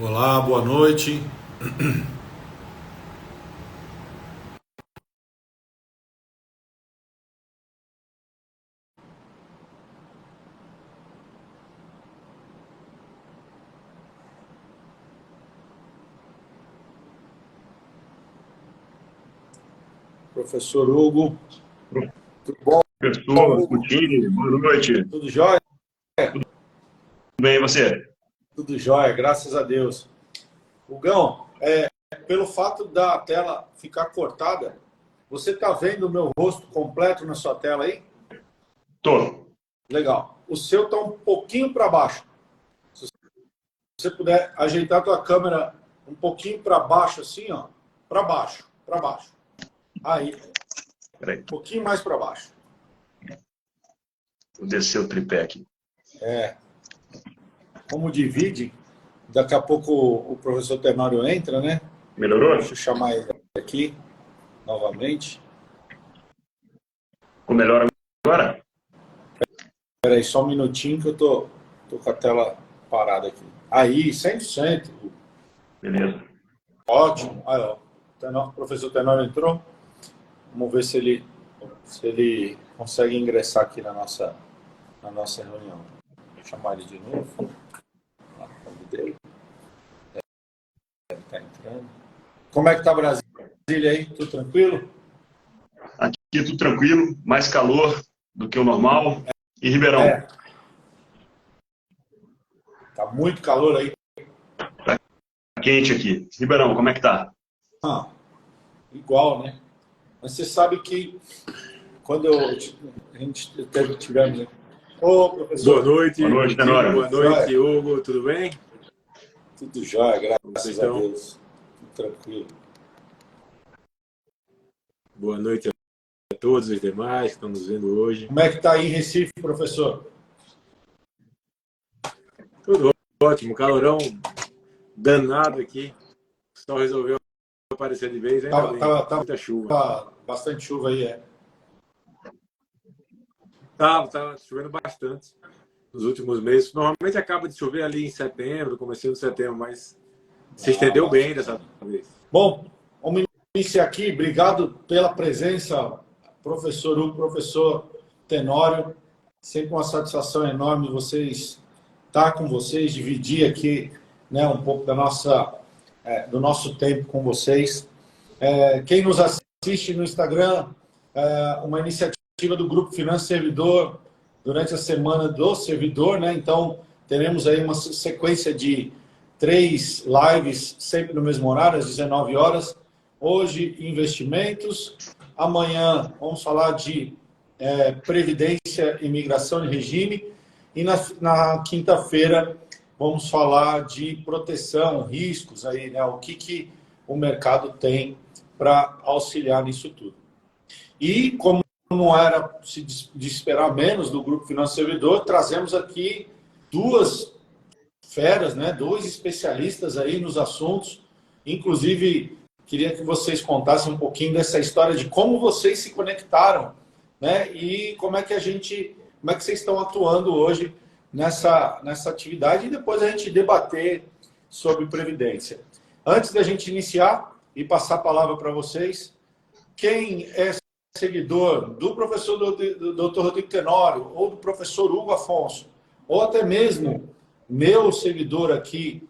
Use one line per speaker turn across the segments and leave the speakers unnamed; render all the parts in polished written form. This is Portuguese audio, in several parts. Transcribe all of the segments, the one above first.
Olá, boa noite. Professor Hugo. Tudo bom,
Professor
Hugo?
Puccini, boa noite.
Tudo jóia?
Tudo bem, e você?
Tudo jóia, graças a Deus. Hugão, pelo fato da tela ficar cortada, você está vendo o meu rosto completo na sua tela aí?
Tô.
Legal. O seu está um pouquinho para baixo. Se você puder ajeitar a tua câmera um pouquinho para baixo, assim, ó. Para baixo, para baixo. Aí,
Peraí,
um pouquinho mais para baixo.
vou descer o tripé aqui.
Como divide, daqui a pouco o professor Tenório entra, né? Deixa
Melhorou?
eu chamar ele aqui novamente.
Ficou melhor agora?
Espera aí, só um minutinho que eu tô com a tela parada aqui. Aí, 100%.
Beleza.
Ótimo. Aí, ó, o professor Tenório entrou. Vamos ver se ele consegue ingressar aqui na nossa reunião. Vou chamar ele de novo. Lá, convidei. Ele está entrando. Como é que tá Brasília aí? Tudo tranquilo?
Aqui tudo tranquilo, mais calor do que o normal. E Ribeirão?
É, tá muito calor aí.
Tá quente aqui. Ribeirão, como é que tá?
Ah, igual, né? Mas você sabe que quando a gente tivemos. Ô,
Boa
professor,
Boa
noite,
noite,
Putinho.
Tenório.
Boa
tudo
noite,
jóia?
Hugo. Tudo bem?
Tudo jóia,
Como vocês
graças a
estão?
Deus. Tudo tranquilo.
Boa noite a todos os demais que estão nos vendo hoje.
Como é que tá aí em Recife, professor?
Tudo ótimo, calorão danado aqui. Só resolveu aparecer de vez, ainda bem.
Tava
Muita chuva.
bastante chuva aí, é.
Tava chovendo bastante nos últimos meses. Normalmente acaba de chover ali em setembro, comecinho de setembro, mas se estendeu bem
Bastante.
dessa vez.
Bom, vamos iniciar aqui. Obrigado pela presença, professor Hugo, professor Tenório. Sempre uma satisfação enorme estar com vocês, dividir aqui, né, um pouco do nosso tempo com vocês. Quem nos assiste no Instagram, uma iniciativa do Grupo Finanças Servidor, durante a semana do servidor, né? Então, teremos aí uma sequência de 3 lives, sempre no mesmo horário, às 19 horas. Hoje, investimentos. Amanhã, vamos falar de Previdência, Imigração e Regime. E na quinta-feira, vamos falar de proteção, riscos, aí, né? O que o mercado tem para auxiliar nisso tudo. E, como não era de esperar menos do Grupo Financeiro Servidor, trazemos aqui 2 feras, né? 2 especialistas aí nos assuntos. Inclusive, queria que vocês contassem um pouquinho dessa história de como vocês se conectaram, né? E como é que vocês estão atuando hoje nessa atividade e depois a gente debater sobre previdência. Antes da gente iniciar e passar a palavra para vocês, quem é seguidor do professor Dr. Rodrigo Tenório ou do professor Hugo Afonso, ou até mesmo meu seguidor aqui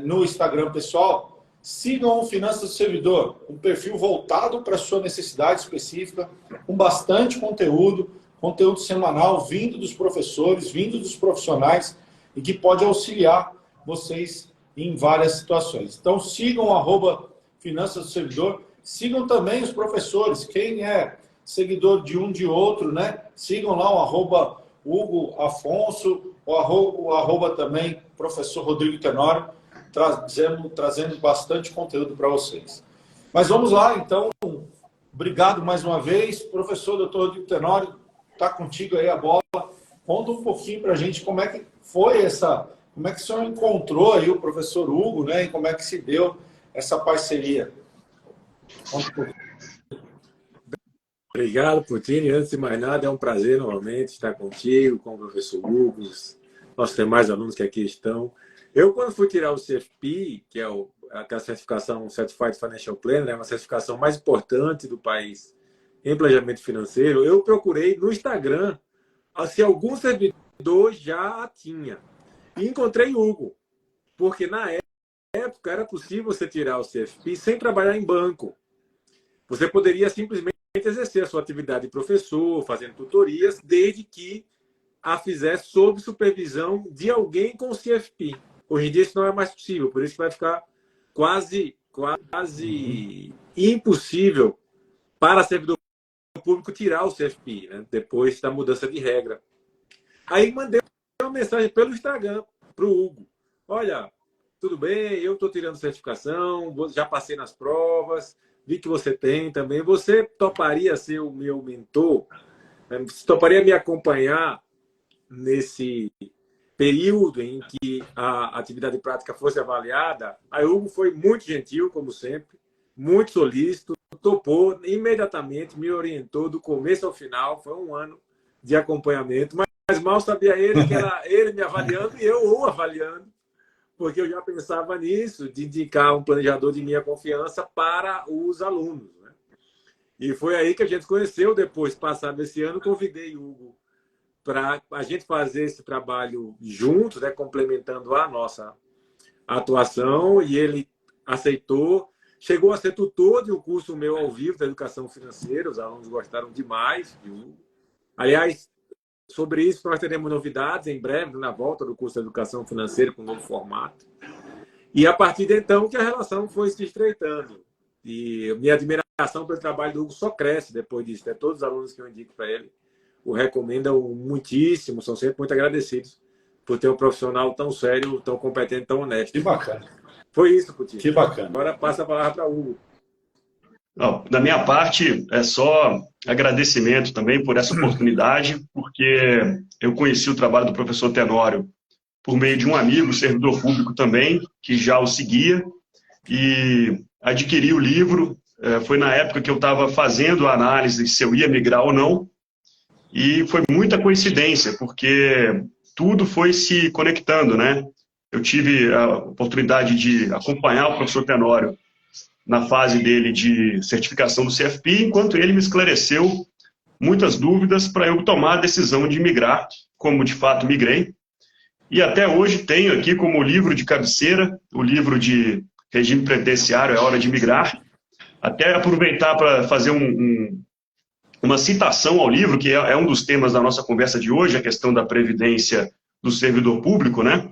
no Instagram pessoal, sigam o Finanças do Servidor, um perfil voltado para a sua necessidade específica, com bastante conteúdo semanal vindo dos professores, vindo dos profissionais e que pode auxiliar vocês em várias situações. Então sigam o @Finanças do Servidor, sigam também os professores, quem é seguidor de um de outro, né? Sigam lá o @Hugo Afonso, o também professor Rodrigo Tenório, trazendo bastante conteúdo para vocês. Mas vamos lá, então, obrigado mais uma vez. Professor Dr. Rodrigo Tenório, está contigo aí a bola. Conta um pouquinho para a gente como é que foi como é que o senhor encontrou aí o professor Hugo, né? E como é que se deu essa parceria. Conta um pouquinho.
Obrigado, Putinho. Antes de mais nada, é um prazer novamente estar contigo, com o professor Hugo, os nossos demais alunos que aqui estão. Eu, quando fui tirar o CFP, que é aquela certificação Certified Financial Planner, né, uma certificação mais importante do país em planejamento financeiro, eu procurei no Instagram se algum servidor já a tinha. E encontrei Hugo, porque na época era possível você tirar o CFP sem trabalhar em banco. Você poderia simplesmente exercer a sua atividade de professor, fazendo tutorias, desde que a fizesse sob supervisão de alguém com CFP. Hoje em dia isso não é mais possível, por isso que vai ficar quase impossível para servidor público tirar o CFP, né? Depois da mudança de regra. Aí mandei uma mensagem pelo Instagram para o Hugo. Olha, tudo bem, eu estou tirando certificação, já passei nas provas, vi que você tem também. Você toparia ser o meu mentor? Você toparia me acompanhar nesse período em que a atividade prática fosse avaliada? Aí o Hugo foi muito gentil, como sempre, muito solícito, topou imediatamente, me orientou do começo ao final. Foi um ano de acompanhamento, mas mal sabia ele que era ele me avaliando e eu o avaliando, porque eu já pensava nisso, de indicar um planejador de minha confiança para os alunos, né? E foi aí que a gente conheceu. Depois, passado esse ano, convidei o Hugo para a gente fazer esse trabalho juntos, né, complementando a nossa atuação, e ele aceitou. Chegou a ser tutor de um curso meu ao vivo da educação financeira, os alunos gostaram demais de Hugo. Aliás, sobre isso nós teremos novidades em breve, na volta do curso de educação financeira com um novo formato. E a partir de então que a relação foi se estreitando. E minha admiração pelo trabalho do Hugo só cresce depois disso, né? Todos os alunos que eu indico para ele o recomendam muitíssimo, são sempre muito agradecidos por ter um profissional tão sério, tão competente, tão honesto.
Que bacana.
Foi isso, Coutinho.
Que bacana.
Agora passa a palavra para o Hugo.
Da minha parte, é só agradecimento também por essa oportunidade, porque eu conheci o trabalho do professor Tenório por meio de um amigo, servidor público também, que já o seguia, e adquiri o livro. Foi na época que eu estava fazendo a análise se eu ia migrar ou não, e foi muita coincidência, porque tudo foi se conectando, né? Eu tive a oportunidade de acompanhar o professor Tenório na fase dele de certificação do CFP, enquanto ele me esclareceu muitas dúvidas para eu tomar a decisão de migrar, como de fato migrei. E até hoje tenho aqui como livro de cabeceira, o livro de regime previdenciário, É Hora de Migrar. Até aproveitar para fazer uma citação ao livro, que é um dos temas da nossa conversa de hoje, a questão da previdência do servidor público, né?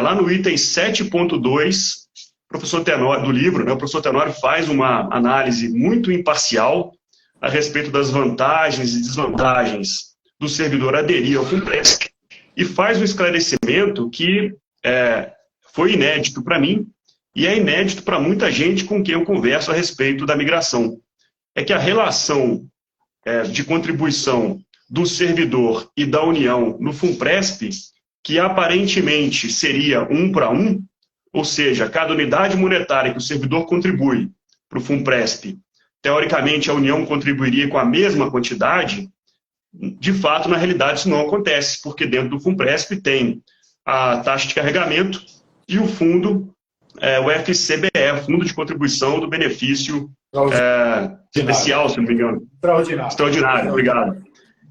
Lá no item 7.2, professor Tenório, do livro, né, o professor Tenório faz uma análise muito imparcial a respeito das vantagens e desvantagens do servidor aderir ao FUNPRESP e faz um esclarecimento que foi inédito para mim e é inédito para muita gente com quem eu converso a respeito da migração. É que a relação de contribuição do servidor e da União no FUNPRESP, que aparentemente seria 1 para 1, ou seja, cada unidade monetária que o servidor contribui para o FUNPRESP, teoricamente a União contribuiria com a mesma quantidade. De fato, na realidade, isso não acontece, porque dentro do FUNPRESP tem a taxa de carregamento e o fundo, o FCBE, Fundo de Contribuição do Benefício Especial, se não me engano. Extraordinário, obrigado.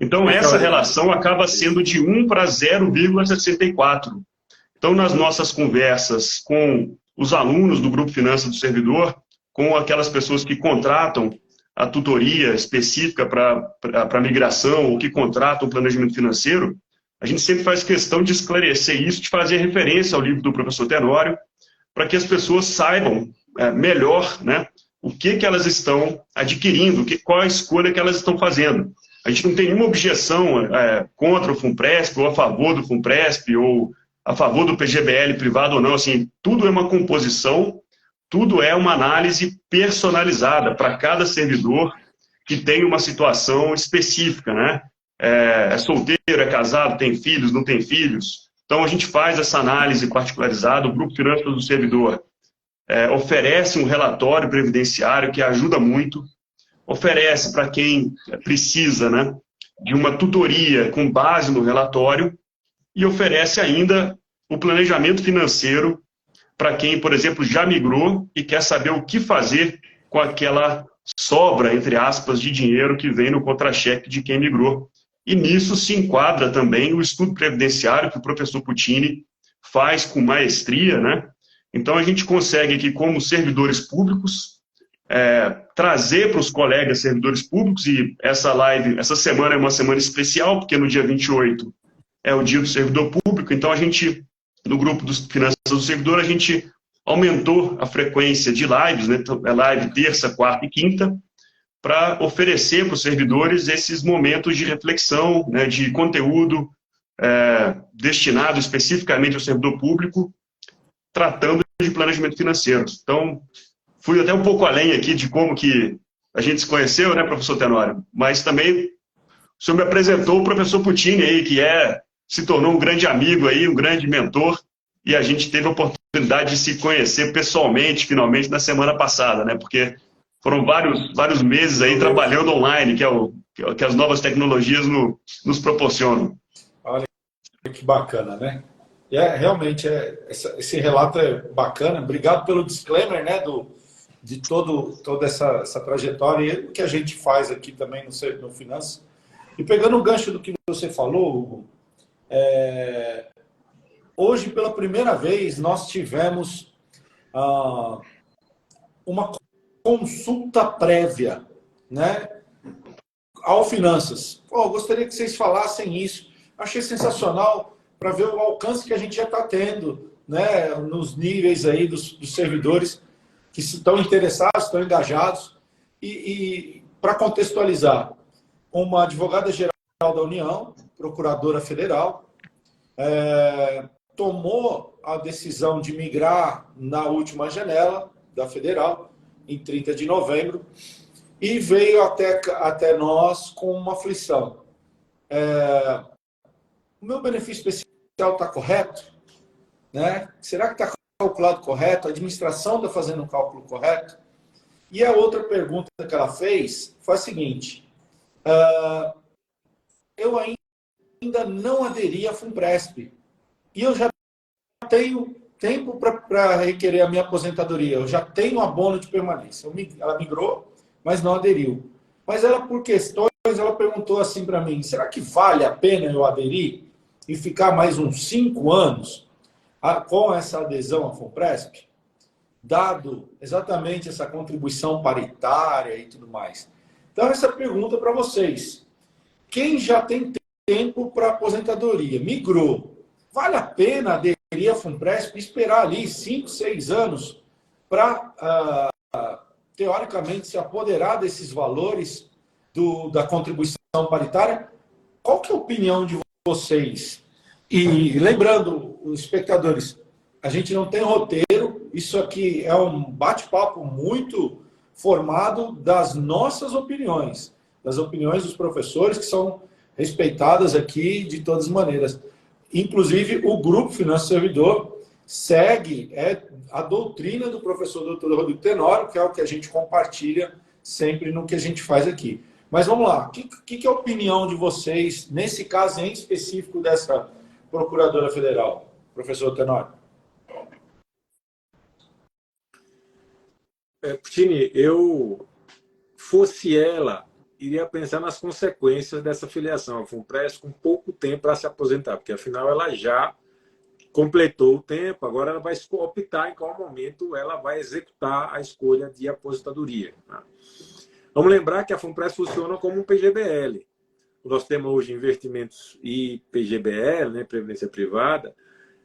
Então, essa relação acaba sendo de 1 para 0,64. Então, nas nossas conversas com os alunos do Grupo Finanças do Servidor, com aquelas pessoas que contratam a tutoria específica para migração ou que contratam o planejamento financeiro, a gente sempre faz questão de esclarecer isso, de fazer referência ao livro do professor Tenório, para que as pessoas saibam melhor, né, o que elas estão adquirindo, qual a escolha que elas estão fazendo. A gente não tem nenhuma objeção contra o FUNPRESP, ou a favor do FUNPRESP, ou a favor do PGBL privado ou não. Assim, tudo é uma composição, tudo é uma análise personalizada para cada servidor que tem uma situação específica, né? É solteiro, é casado, tem filhos, não tem filhos. Então, a gente faz essa análise particularizada. O Grupo Finanças do Servidor oferece um relatório previdenciário que ajuda muito, oferece para quem precisa, né, de uma tutoria com base no relatório e oferece ainda o planejamento financeiro para quem, por exemplo, já migrou e quer saber o que fazer com aquela sobra, entre aspas, de dinheiro que vem no contra-cheque de quem migrou. E nisso se enquadra também o estudo previdenciário que o professor Puccini faz com maestria, né? Então, a gente consegue aqui, como servidores públicos, trazer para os colegas servidores públicos, e essa live, essa semana é uma semana especial, porque no dia 28 é o dia do servidor público, então a gente, no grupo dos Finanças do Servidor, a gente aumentou a frequência de lives, né? Então, é live terça, quarta e quinta, para oferecer para os servidores esses momentos de reflexão, né, de conteúdo destinado especificamente ao servidor público, tratando de planejamento financeiro. Então, fui até um pouco além aqui de como que a gente se conheceu, né, professor Tenório? Mas também o senhor me apresentou o professor Puccini aí, que se tornou um grande amigo aí, um grande mentor, e a gente teve a oportunidade de se conhecer pessoalmente, finalmente, na semana passada, né? Porque foram vários meses aí trabalhando online, que as novas tecnologias nos proporcionam.
Olha que bacana, né? Realmente, esse relato é bacana. Obrigado pelo disclaimer, né, de toda essa trajetória e o que a gente faz aqui também no Finanças. E pegando o gancho do que você falou, Hugo, hoje, pela primeira vez, nós tivemos uma consulta prévia, né, ao Finanças. Gostaria que vocês falassem isso. Achei sensacional para ver o alcance que a gente já está tendo, né, nos níveis aí dos servidores que estão interessados, estão engajados. E para contextualizar, uma advogada-geral da União, procuradora federal, tomou a decisão de migrar na última janela da federal, em 30 de novembro, e veio até nós com uma aflição. O meu benefício especial está correto? Né? Será que está calculado correto? A administração está fazendo um cálculo correto? E a outra pergunta que ela fez foi a seguinte: eu ainda não aderi à FUNPRESP e eu já tenho tempo para requerer a minha aposentadoria, eu já tenho abono de permanência. Ela migrou, mas não aderiu. Mas ela, por questões, ela perguntou assim para mim: será que vale a pena eu aderir e ficar mais uns 5 anos com essa adesão à FUNPRESP, dado exatamente essa contribuição paritária e tudo mais? Então, essa pergunta para vocês: quem já tem tempo para aposentadoria, migrou, vale a pena aderir à FUNPRESP e esperar ali 5, 6 anos para, teoricamente, se apoderar desses valores da contribuição paritária? Qual que é a opinião de vocês? E lembrando, os espectadores, a gente não tem roteiro, isso aqui é um bate-papo muito formado das nossas opiniões, das opiniões dos professores, que são respeitadas aqui de todas as maneiras. Inclusive, o Grupo Finanças Servidor segue a doutrina do professor Dr. Rodrigo Tenório, que é o que a gente compartilha sempre no que a gente faz aqui. Mas vamos lá, o que é a opinião de vocês, nesse caso em específico dessa procuradora federal, professor Tenório?
Puccini, fosse ela, iria pensar nas consequências dessa filiação à FUNPRESP com pouco tempo para se aposentar, porque afinal ela já completou o tempo, agora ela vai optar em qual momento ela vai executar a escolha de aposentadoria. Vamos lembrar que a FUNPRESP funciona como um PGBL. O nosso tema hoje, investimentos e PGBL, né, Previdência Privada.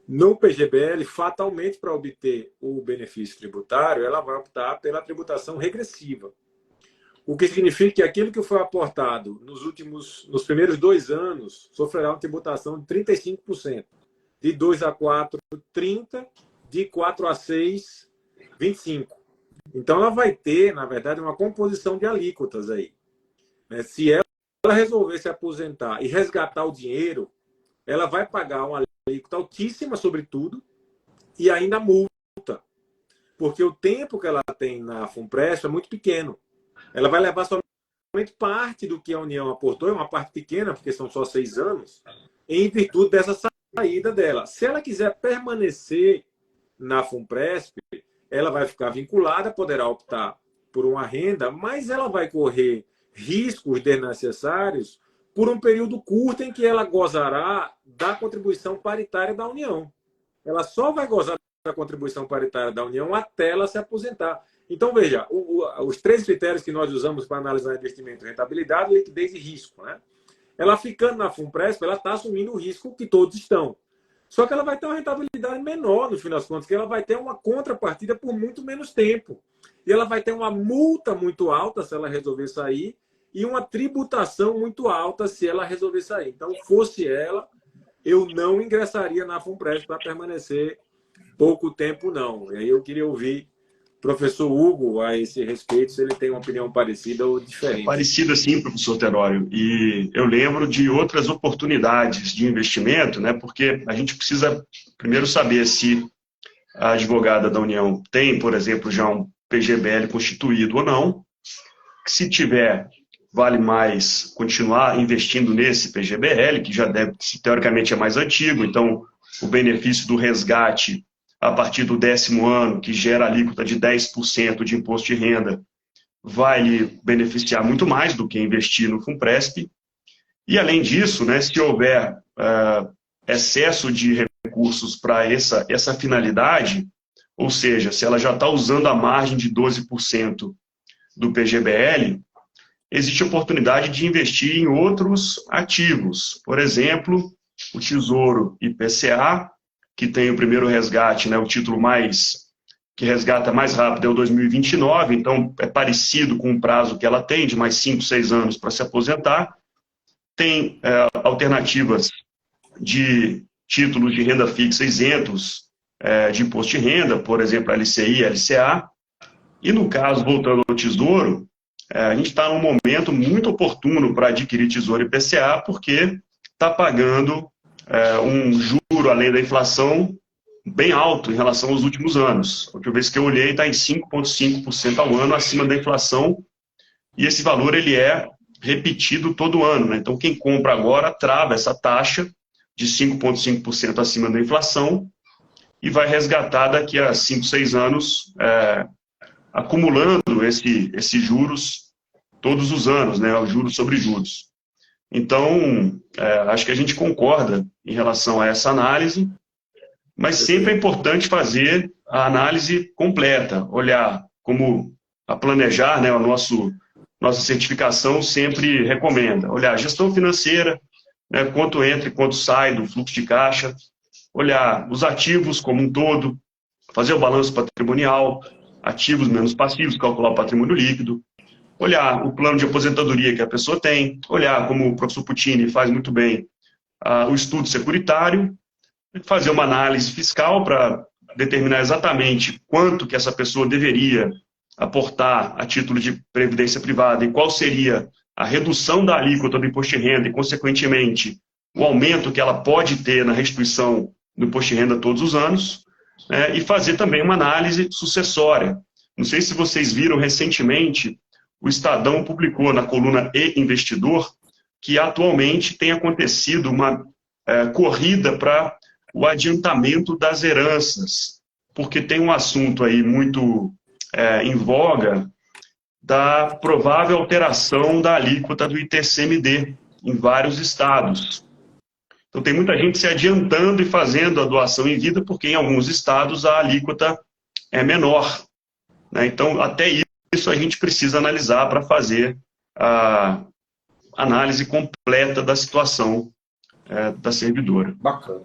No PGBL, fatalmente, para obter o benefício tributário, ela vai optar pela tributação regressiva. O que significa que aquilo que foi aportado nos primeiros 2 anos sofrerá uma tributação de 35%. De 2 a 4, 30%. De 4 a 6, 25%. Então, ela vai ter, na verdade, uma composição de alíquotas aí. Se ela resolver se aposentar e resgatar o dinheiro, ela vai pagar uma alíquota altíssima sobre tudo e ainda multa. Porque o tempo que ela tem na FUNPRESP é muito pequeno. Ela vai levar somente parte do que a União aportou, é uma parte pequena, porque são só 6 anos, em virtude dessa saída dela. Se ela quiser permanecer na FUNPRESP, ela vai ficar vinculada, poderá optar por uma renda, mas ela vai correr riscos desnecessários por um período curto em que ela gozará da contribuição paritária da União. Ela só vai gozar da contribuição paritária da União até ela se aposentar. Então, veja, os 3 critérios que nós usamos para analisar investimento: rentabilidade, liquidez e risco, né? Ela ficando na FUNPRESP, ela está assumindo o risco que todos estão. Só que ela vai ter uma rentabilidade menor, no fim das contas, que ela vai ter uma contrapartida por muito menos tempo. E ela vai ter uma multa muito alta se ela resolver sair e uma tributação muito alta se ela resolver sair. Então, fosse ela, eu não ingressaria na FUNPRESP para permanecer pouco tempo, não. E aí eu queria ouvir o professor Hugo a esse respeito, se ele tem uma opinião parecida ou diferente.
Parecida, sim, professor Tenório. E eu lembro de outras oportunidades de investimento, né? Porque a gente precisa primeiro saber se a advogada da União tem, por exemplo, já um PGBL constituído ou não. Se tiver, vale mais continuar investindo nesse PGBL, que já deve, teoricamente, é mais antigo. Então, o benefício do resgate a partir do 10º ano, que gera alíquota de 10% de imposto de renda, vai lhe beneficiar muito mais do que investir no FUNPRESP. E, além disso, né, se houver excesso de recursos para essa finalidade, ou seja, se ela já está usando a margem de 12% do PGBL, existe a oportunidade de investir em outros ativos. Por exemplo, o Tesouro IPCA, que tem o primeiro resgate, né, o título que resgata mais rápido é o 2029, então é parecido com o prazo que ela tem, de mais 5, 6 anos para se aposentar. Tem alternativas de títulos de renda fixa isentos de imposto de renda, por exemplo, LCI, LCA. E no caso, voltando ao Tesouro, a gente está num momento muito oportuno para adquirir Tesouro IPCA, porque está pagando um juro além da inflação bem alto em relação aos últimos anos. A última vez que eu olhei está em 5,5% ao ano acima da inflação, e esse valor ele é repetido todo ano, né? Então, quem compra agora trava essa taxa de 5,5% acima da inflação e vai resgatar daqui a 5, 6 anos, acumulando esses juros todos os anos, né? Os juros sobre juros. Então, acho que a gente concorda em relação a essa análise, mas sempre é importante fazer a análise completa, olhar como a planejar, né, nossa certificação sempre recomenda. Olhar a gestão financeira, né, quanto entra e quanto sai do fluxo de caixa, olhar os ativos como um todo, fazer o balanço patrimonial, ativos menos passivos, calcular o patrimônio líquido, olhar o plano de aposentadoria que a pessoa tem, olhar, como o professor Puccini faz muito bem, o estudo securitário, fazer uma análise fiscal para determinar exatamente quanto que essa pessoa deveria aportar a título de previdência privada e qual seria a redução da alíquota do imposto de renda e, consequentemente, o aumento que ela pode ter na restituição do imposto de renda todos os anos, né, e fazer também uma análise sucessória. Não sei se vocês viram recentemente, o Estadão publicou na coluna E Investidor que atualmente tem acontecido uma corrida para o adiantamento das heranças, porque tem um assunto aí muito em voga da provável alteração da alíquota do ITCMD em vários estados. Então tem muita gente se adiantando e fazendo a doação em vida, porque em alguns estados a alíquota é menor, né? Então até isso a gente precisa analisar para fazer a análise completa da situação da servidora.
Bacana.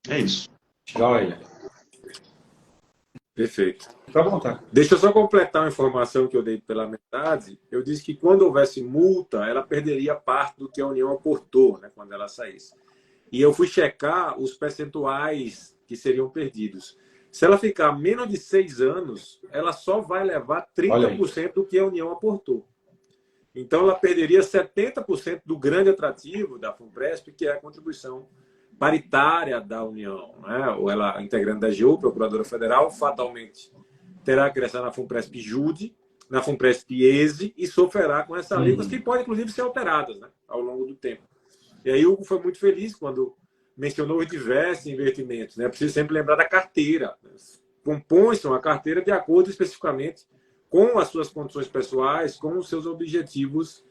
É isso.
Joia. Perfeito.
Fica à vontade.
Deixa eu só completar uma informação que eu dei pela metade. Eu disse que quando houvesse multa, ela perderia parte do que a União aportou, né, quando ela saísse. E eu fui checar os percentuais que seriam perdidos. Se ela ficar menos de 6 anos, ela só vai levar 30% do que a União aportou. Então, ela perderia 70% do grande atrativo da FUNPRESP, que é a contribuição paritária da União, né? Ou ela, integrante da AGU, Procuradora Federal, fatalmente terá que ingressar na FUNPRESP-JUDE, na FUNPRESP-ESE e sofrerá com essas alíquotas que podem, inclusive, ser alteradas, né, ao longo do tempo. E aí, Hugo foi muito feliz quando mencionou os diversos investimentos, né? Preciso sempre lembrar da carteira. Compõe-se uma carteira de acordo especificamente com as suas condições pessoais, com os seus objetivos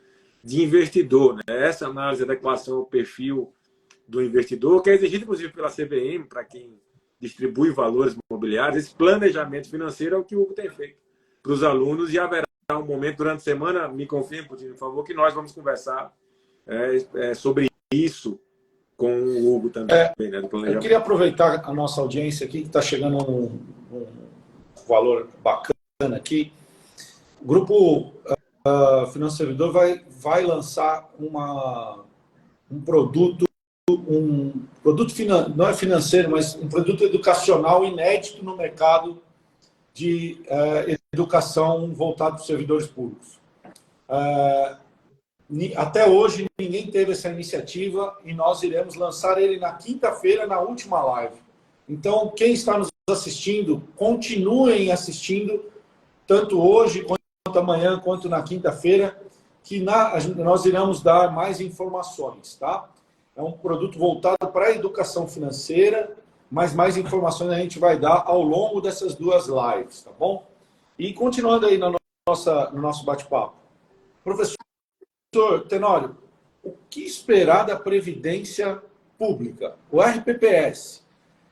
de investidor, né? Essa análise da adequação ao perfil do investidor, que é exigida, inclusive, pela CVM, para quem distribui valores imobiliários. Esse planejamento financeiro é o que o Hugo tem feito para os alunos, e haverá um momento durante a semana, me confirme, por favor, que nós vamos conversar sobre isso com o Hugo também. Né, do
eu queria aproveitar a nossa audiência aqui, que está chegando um valor bacana aqui. O Grupo Finanças Servidor vai lançar um produto, não é financeiro, mas um produto educacional inédito no mercado de educação voltado para os servidores públicos. Até hoje, ninguém teve essa iniciativa e nós iremos lançar ele na quinta-feira, na última live. Então, quem está nos assistindo, continuem assistindo, tanto hoje, quanto amanhã, quanto na quinta-feira, que nós iremos dar mais informações, tá? É um produto voltado para a educação financeira, mas mais informações a gente vai dar ao longo dessas duas lives, tá bom? E continuando aí no nosso bate-papo. Professor Tenório, o que esperar da Previdência Pública, o RPPS?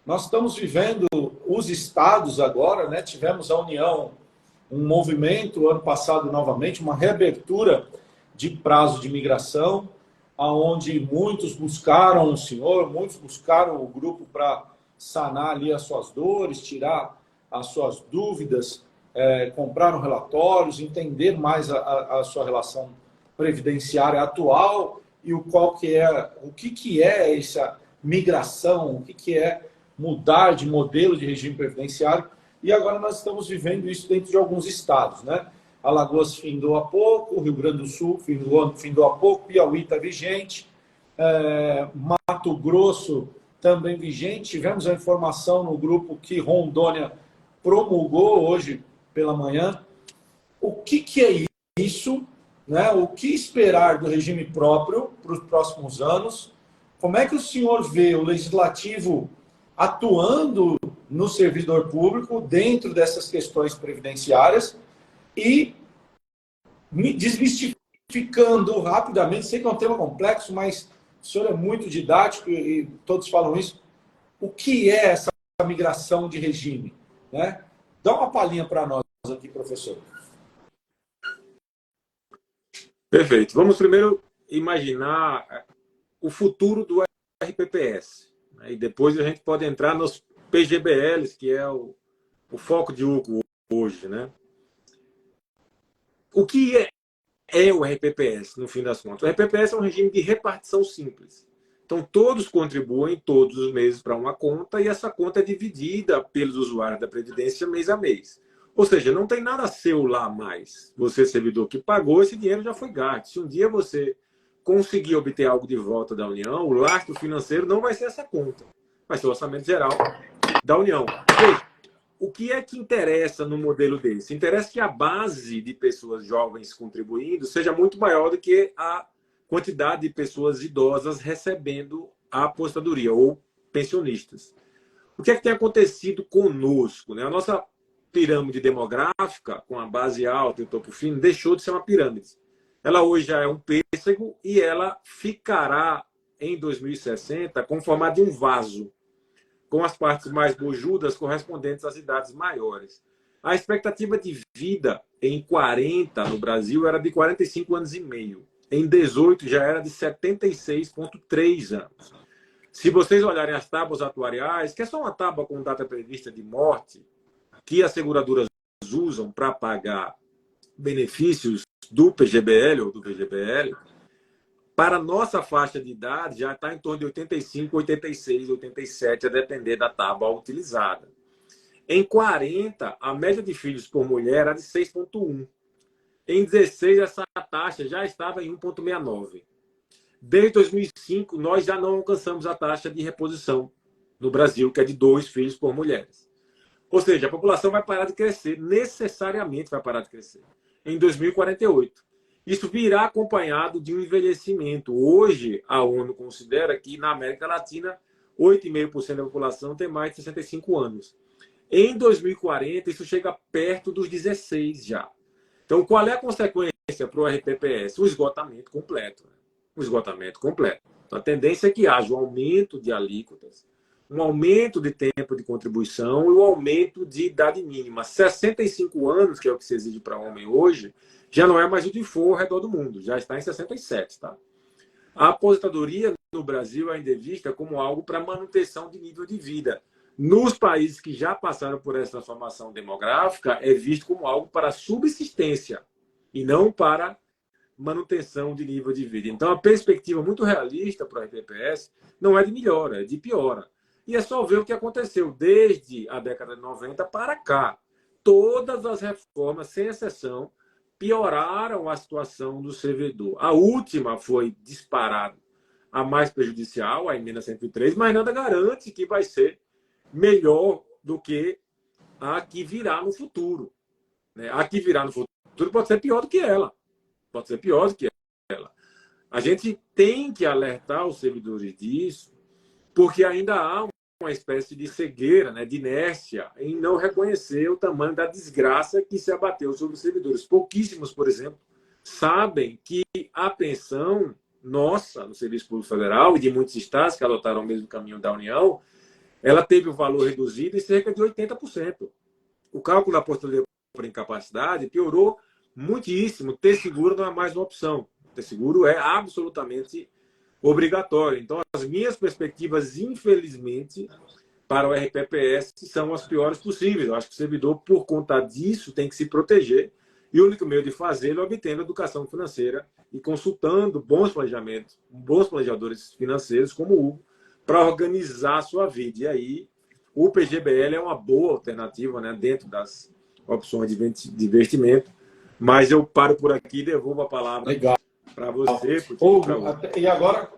Nós estamos vivendo os estados agora, né? Tivemos a União, um movimento, ano passado novamente, uma reabertura de prazo de migração, onde muitos buscaram o senhor, muitos buscaram o grupo para sanar ali as suas dores, tirar as suas dúvidas, compraram relatórios, entender mais a sua relação previdenciária atual e o que é essa migração, o que é mudar de modelo de regime previdenciário. E agora nós estamos vivendo isso dentro de alguns estados, né? Alagoas findou há pouco, Rio Grande do Sul findou há pouco, Piauí está vigente, Mato Grosso também vigente. Tivemos a informação no grupo que Rondônia promulgou hoje pela manhã. O que é isso? Né? O que esperar do regime próprio para os próximos anos? Como é que o senhor vê o legislativo atuando no servidor público dentro dessas questões previdenciárias? E me desmistificando rapidamente, sei que é um tema complexo, mas o senhor é muito didático e todos falam isso. O que é essa migração de regime? Né? Dá uma palhinha para nós aqui, professor.
Perfeito. Vamos primeiro imaginar o futuro do RPPS. Né? E depois a gente pode entrar nos PGBLs, que é o foco de Hugo hoje. Né? O que é o RPPS, no fim das contas? O RPPS é um regime de repartição simples. Então, todos contribuem todos os meses para uma conta e essa conta é dividida pelos usuários da Previdência mês a mês. Ou seja, não tem nada seu lá mais. Você, servidor que pagou, esse dinheiro já foi gasto. Se um dia você conseguir obter algo de volta da União, o lastro financeiro não vai ser essa conta. Vai ser o orçamento geral da União. Veja, o que é que interessa no modelo desse? Interessa que a base de pessoas jovens contribuindo seja muito maior do que a quantidade de pessoas idosas recebendo a aposentadoria ou pensionistas. O que é que tem acontecido conosco? Né? A nossa pirâmide demográfica, com a base alta e o topo fino, deixou de ser uma pirâmide. Ela hoje já é um pêssego e ela ficará, em 2060, com o formato de um vaso, com as partes mais bojudas correspondentes às idades maiores. A expectativa de vida em 40 no Brasil era de 45 anos e meio. Em 18 já era de 76,3 anos. Se vocês olharem as tábuas atuariais, que é só uma tábua com data prevista de morte, que as seguradoras usam para pagar benefícios do PGBL ou do VGBL, para a nossa faixa de idade já está em torno de 85, 86, 87, a depender da tábua utilizada. Em 40, a média de filhos por mulher era de 6,1. Em 16, essa taxa já estava em 1,69. Desde 2005, nós já não alcançamos a taxa de reposição no Brasil, que é de 2 filhos por mulher. Ou seja, a população vai parar de crescer, necessariamente vai parar de crescer, em 2048. Isso virá acompanhado de um envelhecimento. Hoje, a ONU considera que, na América Latina, 8,5% da população tem mais de 65 anos. Em 2040, isso chega perto dos 16 já. Então, qual é a consequência para o RPPS? O esgotamento completo. Né? O esgotamento completo. Então, a tendência é que haja um aumento de alíquotas, um aumento de tempo de contribuição e um aumento de idade mínima. 65 anos, que é o que se exige para homem hoje, já não é mais o default ao redor do mundo, já está em 67. Tá? A aposentadoria no Brasil ainda é vista como algo para manutenção de nível de vida. Nos países que já passaram por essa transformação demográfica, é visto como algo para subsistência e não para manutenção de nível de vida. Então, a perspectiva muito realista para o RPPS não é de melhora, é de piora. E é só ver o que aconteceu desde a década de 90 para cá. Todas as reformas, sem exceção, pioraram a situação do servidor. A última foi disparada, a mais prejudicial, a emenda 103, mas nada garante que vai ser melhor do que a que virá no futuro. A que virá no futuro pode ser pior do que ela. Pode ser pior do que ela. A gente tem que alertar os servidores disso, porque ainda há uma espécie de cegueira, de inércia, em não reconhecer o tamanho da desgraça que se abateu sobre os servidores. Pouquíssimos, por exemplo, sabem que a pensão nossa, no Serviço Público Federal, e de muitos estados que adotaram o mesmo caminho da União, ela teve o valor reduzido em cerca de 80%. O cálculo da aposentadoria por incapacidade piorou muitíssimo. Ter seguro não é mais uma opção. Ter seguro é absolutamente obrigatório. Então, as minhas perspectivas, infelizmente, para o RPPS são as piores possíveis. Eu acho que o servidor, por conta disso, tem que se proteger. E o único meio de fazê-lo é obtendo educação financeira e consultando bons planejamentos, bons planejadores financeiros como o Hugo, para organizar a sua vida. E aí, o PGBL é uma boa alternativa, dentro das opções de investimento. Mas eu paro por aqui e devolvo a palavra para você.
E agora?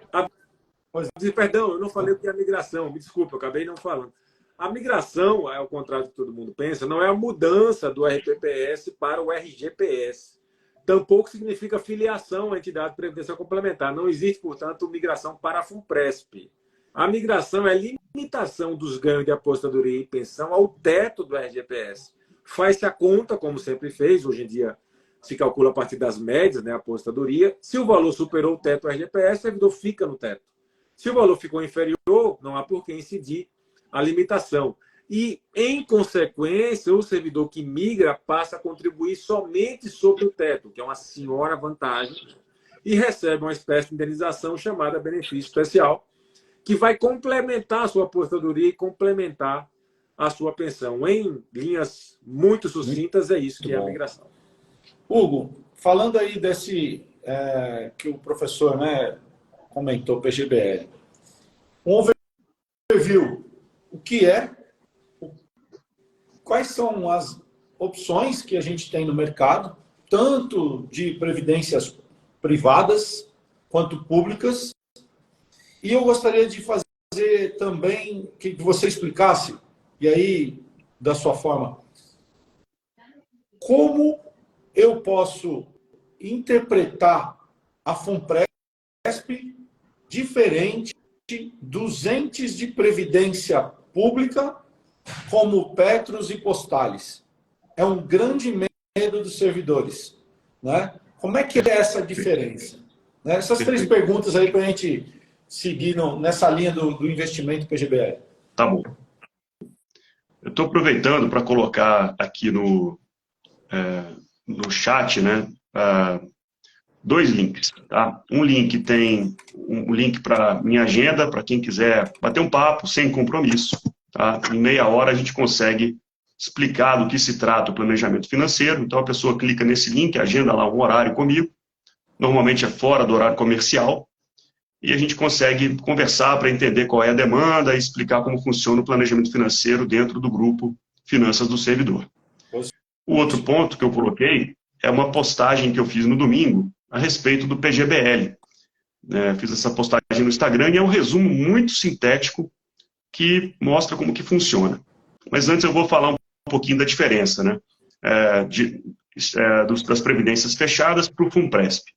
Perdão, eu não falei o que é a migração. Me desculpa, eu acabei não falando. A migração, ao contrário do que todo mundo pensa, não é a mudança do RPPS para o RGPS. Tampouco significa filiação à entidade de previdência complementar. Não existe, portanto, migração para a FUNPRESP. A migração é a limitação dos ganhos de aposentadoria e pensão ao teto do RGPS. Faz-se a conta, como sempre fez, hoje em dia se calcula a partir das médias, a aposentadoria. Se o valor superou o teto do RGPS, o servidor fica no teto. Se o valor ficou inferior, não há por que incidir a limitação. E, em consequência, o servidor que migra passa a contribuir somente sobre o teto, que é uma senhora vantagem, e recebe uma espécie de indenização chamada benefício especial, que vai complementar a sua aposentadoria e complementar a sua pensão. Em linhas muito sucintas, é isso que é a migração.
Hugo, falando aí desse que o professor comentou, PGBL, um overview, o que é, quais são as opções que a gente tem no mercado, tanto de previdências privadas quanto públicas, e eu gostaria de fazer também que você explicasse, e aí, da sua forma, como eu posso interpretar a FUNPRESP diferente dos entes de previdência pública, como Petros e Postales. É um grande medo dos servidores. Como é que é essa diferença? Essas três perguntas aí para a gente seguir nessa linha do investimento PGBL.
Tá bom. Eu estou aproveitando para colocar aqui no chat, dois links. Tá? Um link tem um link para minha agenda, para quem quiser bater um papo sem compromisso. Tá? Em meia hora a gente consegue explicar do que se trata o planejamento financeiro. Então a pessoa clica nesse link, agenda lá um horário comigo. Normalmente é fora do horário comercial. E a gente consegue conversar para entender qual é a demanda e explicar como funciona o planejamento financeiro dentro do grupo Finanças do Servidor. O outro ponto que eu coloquei é uma postagem que eu fiz no domingo a respeito do PGBL. Fiz essa postagem no Instagram e é um resumo muito sintético que mostra como que funciona. Mas antes eu vou falar um pouquinho da diferença das previdências fechadas para o FUNPRESP.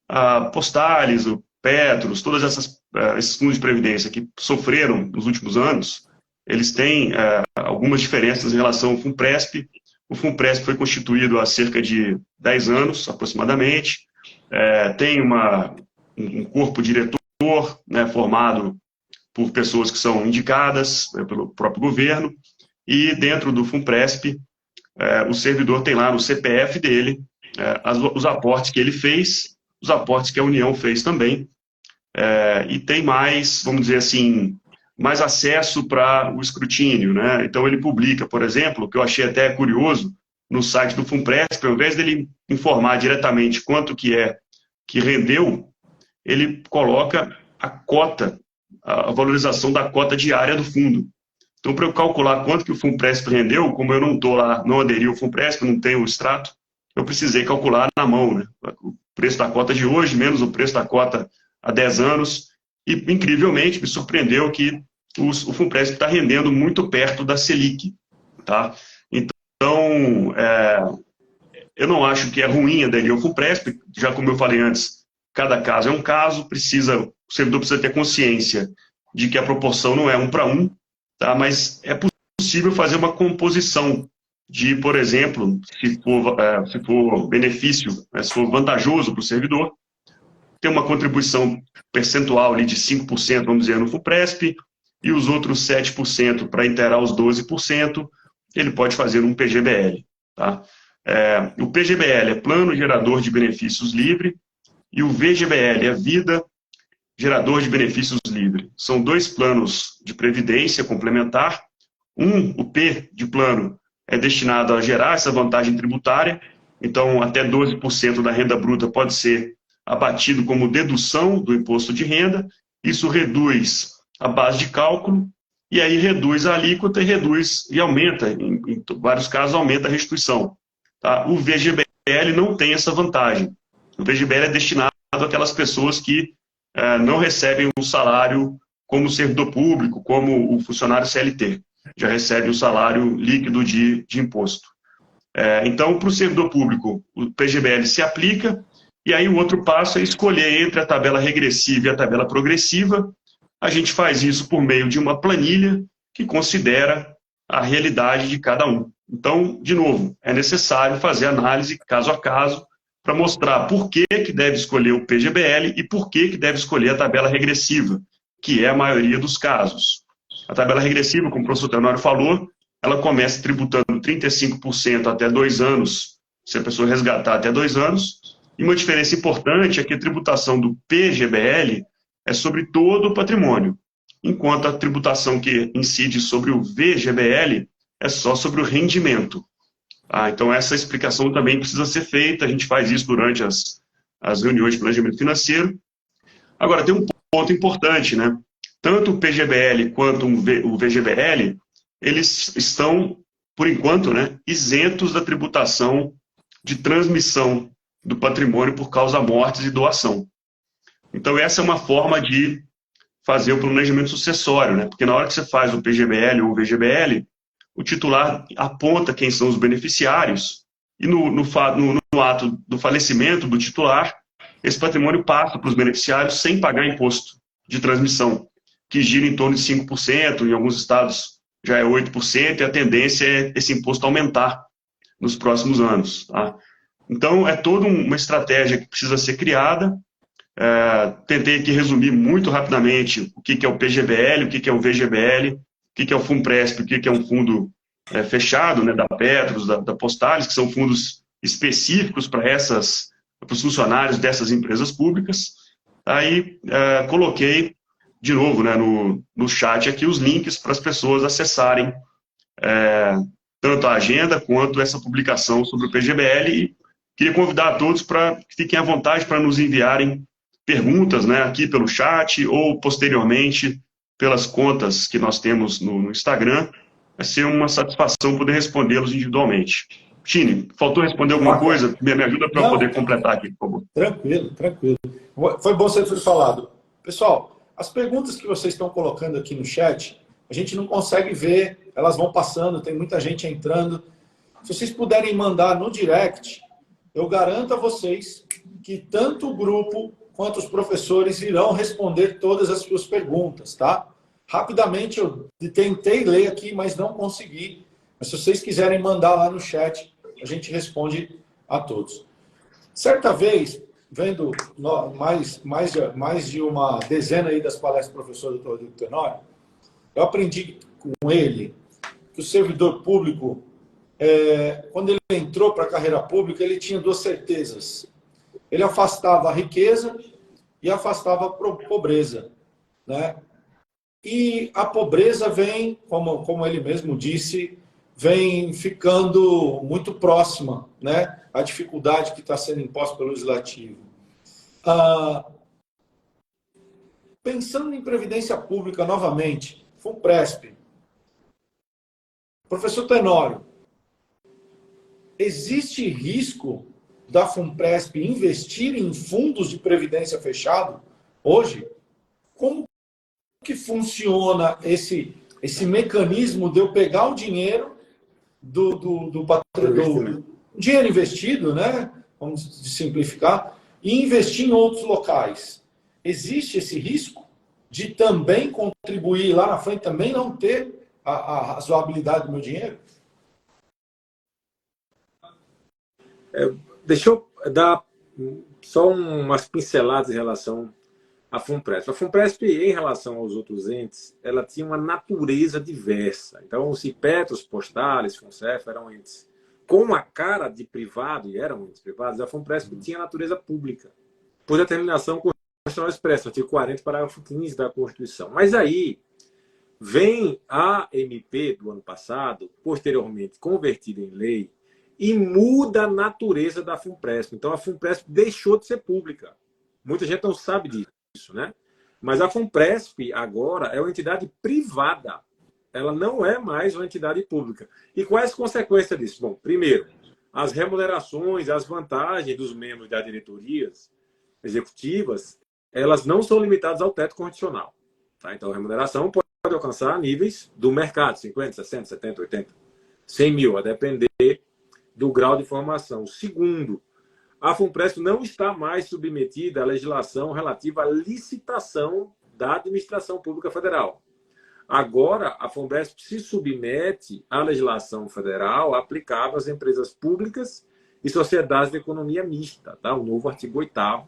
A Postales, o Petros, todas esses fundos de previdência que sofreram nos últimos anos, eles têm algumas diferenças em relação ao Funpresp. O Funpresp foi constituído há cerca de 10 anos, aproximadamente. Tem um corpo diretor, né, formado por pessoas que são indicadas pelo próprio governo, e dentro do Funpresp, o servidor tem lá no CPF dele os aportes que ele fez, os aportes que a União fez também, e tem mais, vamos dizer assim, mais acesso para o escrutínio, né? Então ele publica, por exemplo, o que eu achei até curioso, no site do Funpresp, ao invés dele informar diretamente quanto que rendeu, ele coloca a cota, a valorização da cota diária do fundo. Então, para eu calcular quanto que o Funpresp rendeu, como eu não estou lá, não aderi ao Funpresp, não tenho o extrato, eu precisei calcular na mão, né? O preço da cota de hoje, menos o preço da cota há 10 anos, e, incrivelmente, me surpreendeu que o Funpresp está rendendo muito perto da Selic, tá? Então, eu não acho que é ruim aderir ao Funpresp, já como eu falei antes, cada caso é um caso, o servidor precisa ter consciência de que a proporção não é 1 para 1, tá? Mas é possível fazer uma composição de, por exemplo, se for benefício, se for vantajoso para o servidor, ter uma contribuição percentual ali de 5%, vamos dizer, no Funpresp, e os outros 7% para inteirar os 12%, ele pode fazer um PGBL. Tá? O PGBL é Plano Gerador de Benefícios Livre, e o VGBL é Vida Gerador de Benefícios Livre. São 2 planos de previdência complementar. O P de plano é destinado a gerar essa vantagem tributária, então até 12% da renda bruta pode ser abatido como dedução do imposto de renda. Isso reduz a base de cálculo, e aí reduz a alíquota e aumenta, em vários casos, aumenta a restituição. Tá? O VGBL não tem essa vantagem. O VGBL é destinado àquelas pessoas que não recebem um salário como servidor público, como o funcionário CLT. Já recebe o salário líquido de imposto. Então, para o servidor público, o PGBL se aplica, e aí o outro passo é escolher entre a tabela regressiva e a tabela progressiva. A gente faz isso por meio de uma planilha que considera a realidade de cada um. Então, de novo, é necessário fazer análise caso a caso para mostrar por que deve escolher o PGBL e por que deve escolher a tabela regressiva, que é a maioria dos casos. A tabela regressiva, como o professor Tenório falou, ela começa tributando 35% até 2 anos, se a pessoa resgatar até 2 anos, e uma diferença importante é que a tributação do PGBL é sobre todo o patrimônio, enquanto a tributação que incide sobre o VGBL é só sobre o rendimento. Então, essa explicação também precisa ser feita, a gente faz isso durante as reuniões de planejamento financeiro. Agora, tem um ponto importante, né? Tanto o PGBL quanto o VGBL, eles estão, por enquanto, né, isentos da tributação de transmissão do patrimônio por causa mortes e doação. Então, essa é uma forma de fazer o planejamento sucessório, né? Porque na hora que você faz o PGBL ou o VGBL, o titular aponta quem são os beneficiários, e no ato do falecimento do titular, esse patrimônio passa para os beneficiários sem pagar imposto de transmissão, que gira em torno de 5%, em alguns estados já é 8%, e a tendência é esse imposto aumentar nos próximos anos. Tá? Então, é toda uma estratégia que precisa ser criada. Tentei aqui resumir muito rapidamente o que é o PGBL, o que é o VGBL, o que é o Funpresp, o que é um fundo fechado, né, da Petros, da Postales, que são fundos específicos para os funcionários dessas empresas públicas. Aí coloquei, de novo, né, no chat aqui, os links para as pessoas acessarem tanto a agenda quanto essa publicação sobre o PGBL. E queria convidar a todos para que fiquem à vontade para nos enviarem perguntas, né, aqui pelo chat ou posteriormente pelas contas que nós temos no Instagram. Vai ser uma satisfação poder respondê-los individualmente. Tini, faltou responder alguma coisa? Me ajuda para poder completar aqui, por favor.
Tranquilo, tranquilo. Foi bom você ter falado. Pessoal, as perguntas que vocês estão colocando aqui no chat, a gente não consegue ver, elas vão passando, tem muita gente entrando. Se vocês puderem mandar no direct, eu garanto a vocês que tanto o grupo quanto os professores irão responder todas as suas perguntas, tá? Rapidamente, eu tentei ler aqui, mas não consegui. Mas se vocês quiserem mandar lá no chat, a gente responde a todos. Certa vez, vendo mais de uma dezena aí das palestras do professor Dr. Rodrigo Tenório, eu aprendi com ele que o servidor público, quando ele entrou para a carreira pública, ele tinha duas certezas. Ele afastava a riqueza e afastava a pobreza, né? E a pobreza vem, como ele mesmo disse, vem ficando muito próxima, né? A dificuldade que está sendo imposta pelo legislativo. Pensando em previdência pública novamente, FUNPRESP, professor Tenório, existe risco da FUNPRESP investir em fundos de previdência fechado hoje? Como que funciona esse mecanismo de eu pegar o dinheiro do dinheiro investido, né? Vamos simplificar, e investir em outros locais? Existe esse risco de também contribuir lá na frente, também não ter a razoabilidade do meu dinheiro?
Deixa eu dar só umas pinceladas em relação à FUNPRESP. A FUNPRESP, em relação aos outros entes, ela tinha uma natureza diversa. Então, os CIPETOS, Postales, FUNCEF eram entes com a cara de privado, e eram entes privados. A FUNPRESP tinha natureza pública, por determinação constitucional expressa, artigo 40, parágrafo 15 da Constituição. Mas aí vem a MP do ano passado, posteriormente convertida em lei, e muda a natureza da FUNPRESP. Então, a FUNPRESP deixou de ser pública. Muita gente não sabe disso, né? Mas a FUNPRESP agora é uma entidade privada. Ela não é mais uma entidade pública. E quais as consequências disso? Bom, primeiro, as remunerações, as vantagens dos membros das diretorias executivas, elas não são limitadas ao teto constitucional. Tá? Então, a remuneração pode alcançar níveis do mercado, 50, 60, 70, 80, 100 mil, a depender do grau de formação. Segundo, a FUNPRESP não está mais submetida à legislação relativa à licitação da administração pública federal. Agora, a FUNPRESP se submete à legislação federal aplicável às empresas públicas e sociedades de economia mista, tá? O novo artigo 8º,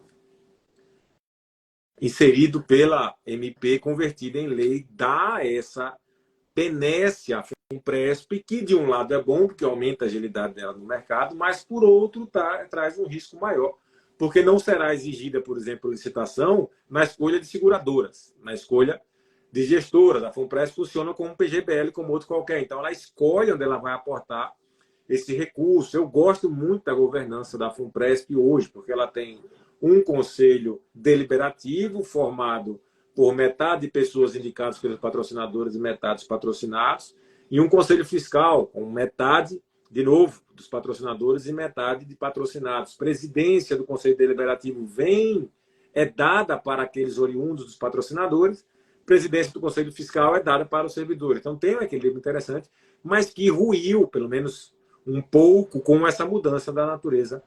inserido pela MP, convertida em lei, dá essa benesse à FUNPRESP, que de um lado é bom, porque aumenta a agilidade dela no mercado, mas por outro traz um risco maior, porque não será exigida, por exemplo, licitação na escolha de seguradoras, na escolha de gestoras. A FUNPRESP funciona como um PGBL, como outro qualquer. Então, ela escolhe onde ela vai aportar esse recurso. Eu gosto muito da governança da FUNPRESP hoje, porque ela tem um conselho deliberativo formado por metade de pessoas indicadas pelos patrocinadores e metade dos patrocinados, e um conselho fiscal com metade, de novo, dos patrocinadores e metade de patrocinados. Presidência do conselho deliberativo é dada para aqueles oriundos dos patrocinadores, presidência do conselho fiscal é dada para os servidores. Então tem um equilíbrio interessante, mas que ruiu, pelo menos um pouco, com essa mudança da natureza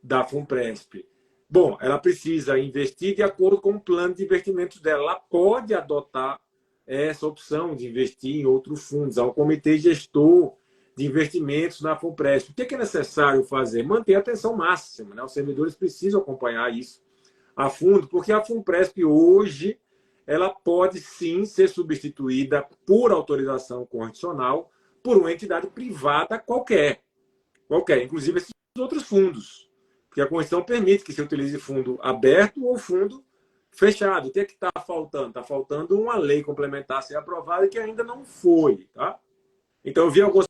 da FUNPRESP. Bom, ela precisa investir de acordo com o plano de investimentos dela. Ela pode adotar essa opção de investir em outros fundos. Há um comitê gestor de investimentos na FUNPRESP. O que é necessário fazer? Manter a atenção máxima, né? Os servidores precisam acompanhar isso a fundo, porque a FUNPRESP hoje ela pode sim ser substituída por autorização constitucional por uma entidade privada qualquer, inclusive esses outros fundos. Porque a Constituição permite que se utilize fundo aberto ou fundo fechado. O que é que está faltando? Está faltando uma lei complementar a ser aprovada e que ainda não foi. Tá? Então, eu vi algumas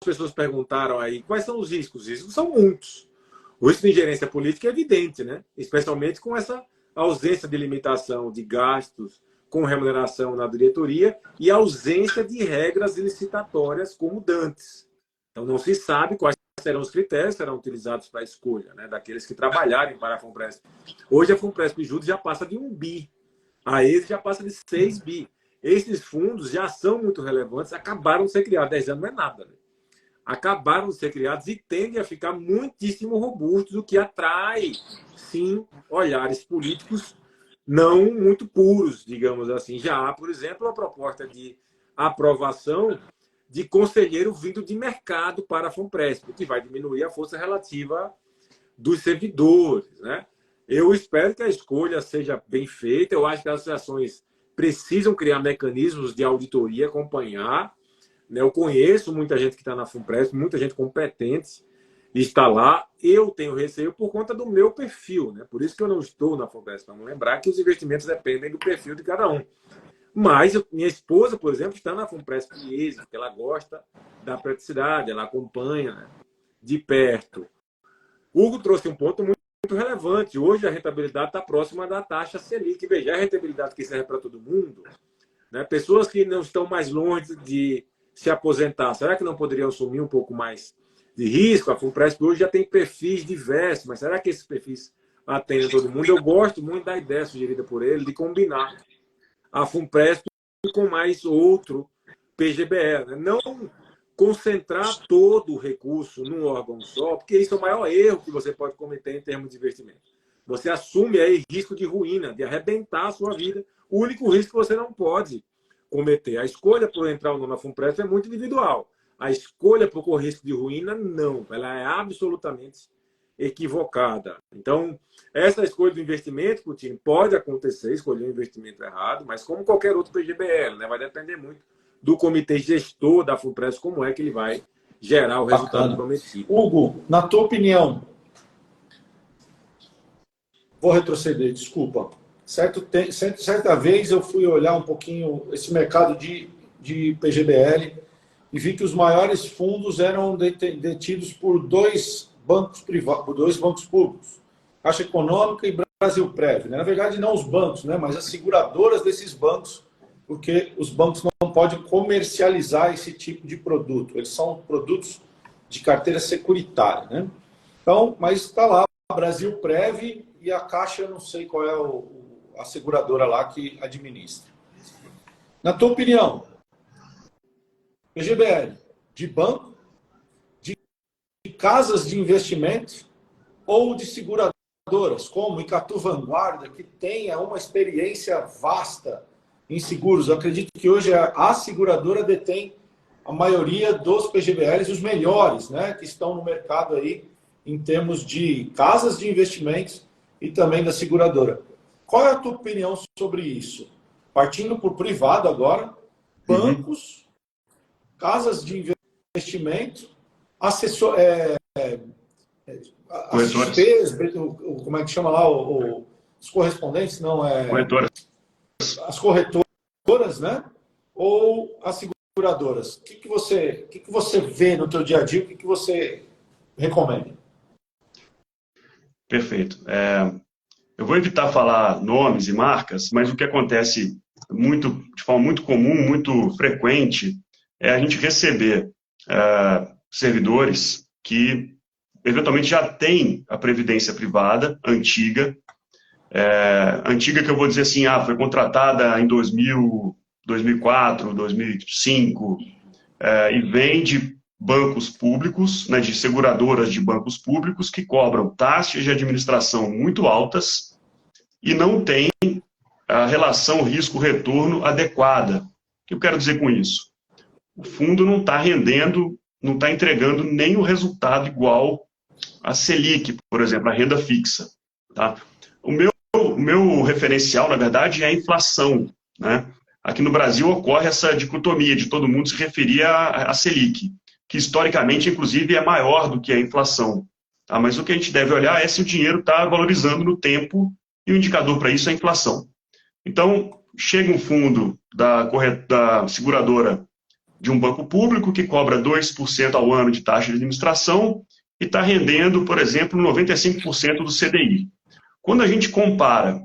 pessoas perguntaram aí quais são os riscos. Os riscos são muitos. O risco de ingerência política é evidente, né? Especialmente com essa ausência de limitação de gastos com remuneração na diretoria e ausência de regras licitatórias comudantes. Então, não se sabe quais serão os critérios que serão utilizados para a escolha, né, daqueles que trabalharem para a FUNPRESP. Hoje, a FUNPRESP Júri já passa de 1 bi. A ESE já passa de 6 bi. Esses fundos já são muito relevantes, acabaram de ser criados. 10 anos não é nada. Né? acabaram de ser criados e tendem a ficar muitíssimo robustos, o que atrai, sim, olhares políticos não muito puros, digamos assim. Já há, por exemplo, a proposta de aprovação de conselheiro vindo de mercado para a FUNPRESP, que vai diminuir a força relativa dos servidores, né? Eu espero que a escolha seja bem feita. Eu acho que as associações precisam criar mecanismos de auditoria, acompanhar. Eu conheço muita gente que está na FUNPRESP, muita gente competente está lá. Eu tenho receio por conta do meu perfil, né? Por isso que eu não estou na FUNPRESP. Vamos lembrar que os investimentos dependem do perfil de cada um. Mas minha esposa, por exemplo, está na FUNPRESP IESE, porque ela gosta da praticidade, ela acompanha, né, de perto. Hugo trouxe um ponto muito relevante. Hoje a rentabilidade está próxima da taxa Selic. Veja, a rentabilidade que serve para todo mundo, né? Pessoas que não estão mais longe de se aposentar, será que não poderiam assumir um pouco mais de risco? A FUNPRESP hoje já tem perfis diversos, mas será que esses perfis atendem todo mundo? Eu gosto muito da ideia sugerida por ele de combinar a FUNPRESP com mais outro PGBE, né? Não concentrar todo o recurso num órgão só, porque isso é o maior erro que você pode cometer em termos de investimento. Você assume aí risco de ruína, de arrebentar a sua vida. O único risco que você não pode cometer. A escolha por entrar ou não na FUNPRESP é muito individual. A escolha por correr risco de ruína, não. Ela é absolutamente equivocada. Então, essa escolha do investimento, Coutinho, pode acontecer, escolher um investimento errado, mas como qualquer outro PGBL, né? Vai depender muito do comitê gestor da FUNPRESP, como é que ele vai gerar o resultado prometido.
Hugo, na tua opinião, vou retroceder, desculpa. Certa vez eu fui olhar um pouquinho esse mercado de PGBL e vi que os maiores fundos eram detidos por dois bancos privados, por dois bancos públicos, Caixa Econômica e Brasilprev, né? Na verdade, não os bancos, né? Mas as seguradoras desses bancos, porque os bancos não podem comercializar esse tipo de produto. Eles são produtos de carteira securitária, né? Então, mas está lá a Brasilprev e a Caixa, eu não sei qual é a seguradora lá que administra. Na tua opinião, PGBL, de banco, de casas de investimento ou de seguradoras, como Icatu Vanguarda, que tenha uma experiência vasta em seguros? Eu acredito que hoje a seguradora detém a maioria dos PGBLs, os melhores, né, que estão no mercado aí, em termos de casas de investimentos e também da seguradora. Qual é a tua opinião sobre isso? Partindo por privado agora, bancos, casas de investimento, as XPs, como é que chama lá, os correspondentes, não é...
Corretoras.
As corretoras, né? Ou as seguradoras? O que você vê no teu dia a dia? O que você recomenda?
Perfeito. Eu vou evitar falar nomes e marcas, mas o que acontece de forma muito comum, muito frequente, é a gente receber servidores que eventualmente já têm a previdência privada antiga, antiga que eu vou dizer assim, foi contratada em 2000, 2004, 2005, e vem de bancos públicos, né, de seguradoras de bancos públicos que cobram taxas de administração muito altas e não tem a relação risco-retorno adequada. O que eu quero dizer com isso? O fundo não está rendendo, não está entregando nem o resultado igual a Selic, por exemplo, a renda fixa. Tá? O meu referencial, na verdade, é a inflação, né? Aqui no Brasil ocorre essa dicotomia de todo mundo se referir à Selic, que historicamente, inclusive, é maior do que a inflação. Tá? Mas o que a gente deve olhar é se o dinheiro está valorizando no tempo, e o indicador para isso é a inflação. Então, chega um fundo da seguradora de um banco público que cobra 2% ao ano de taxa de administração e está rendendo, por exemplo, 95% do CDI. Quando a gente compara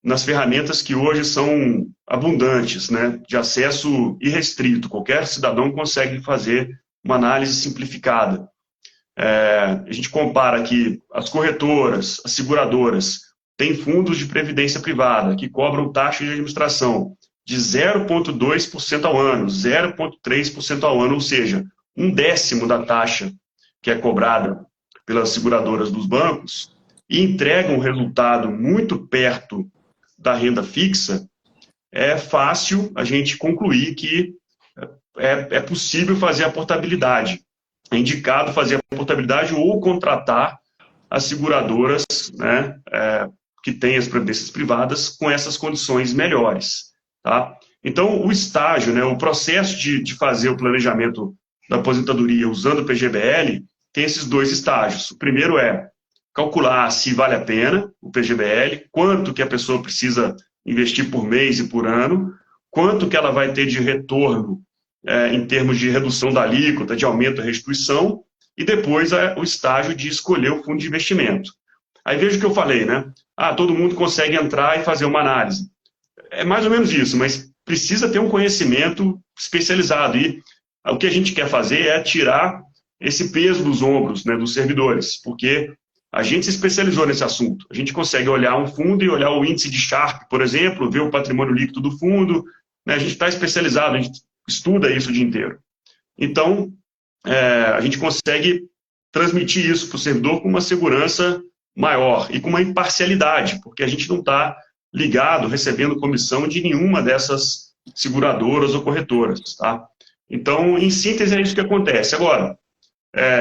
nas ferramentas que hoje são abundantes, né, de acesso irrestrito, qualquer cidadão consegue fazer uma análise simplificada. A gente compara aqui as corretoras, as seguradoras, têm fundos de previdência privada que cobram taxa de administração de 0,2% ao ano, 0,3% ao ano, ou seja, 1/10 da taxa que é cobrada pelas seguradoras dos bancos e entrega um resultado muito perto da renda fixa, é fácil a gente concluir que é possível fazer a portabilidade. É indicado fazer a portabilidade ou contratar as seguradoras, né, que têm as previdências privadas com essas condições melhores. Tá? Então, o estágio, né, o processo de fazer o planejamento da aposentadoria usando o PGBL tem esses dois estágios. O primeiro é calcular se vale a pena o PGBL, quanto que a pessoa precisa investir por mês e por ano, quanto que ela vai ter de retorno em termos de redução da alíquota, de aumento da restituição, e depois o estágio de escolher o fundo de investimento. Aí veja o que eu falei, né? Todo mundo consegue entrar e fazer uma análise. É mais ou menos isso, mas precisa ter um conhecimento especializado. E o que a gente quer fazer é tirar esse peso dos ombros, né, dos servidores, porque a gente se especializou nesse assunto. A gente consegue olhar um fundo e olhar o índice de Sharpe, por exemplo, ver o patrimônio líquido do fundo, né? A gente está especializado, a gente estuda isso o dia inteiro. Então, a gente consegue transmitir isso para o servidor com uma segurança maior e com uma imparcialidade, porque a gente não está ligado, recebendo comissão de nenhuma dessas seguradoras ou corretoras. Tá? Então, em síntese, é isso que acontece. Agora,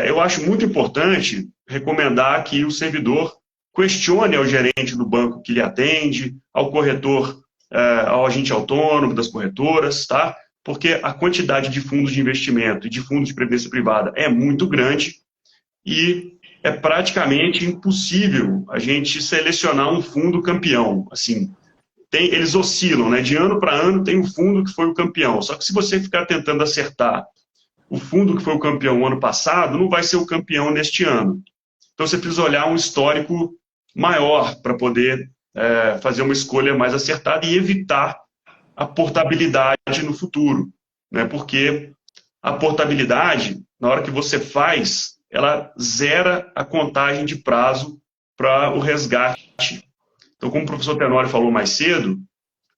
eu acho muito importante recomendar que o servidor questione ao gerente do banco que lhe atende, ao corretor, ao agente autônomo das corretoras, tá? Porque a quantidade de fundos de investimento e de fundos de previdência privada é muito grande e é praticamente impossível a gente selecionar um fundo campeão. Assim, eles oscilam, né? De ano para ano tem um fundo que foi o campeão. Só que se você ficar tentando acertar o fundo que foi o campeão ano passado, não vai ser o campeão neste ano. Então você precisa olhar um histórico maior para poder fazer uma escolha mais acertada e evitar a portabilidade no futuro, né? Porque a portabilidade, na hora que você faz, ela zera a contagem de prazo para o resgate. Então, como o professor Tenório falou mais cedo,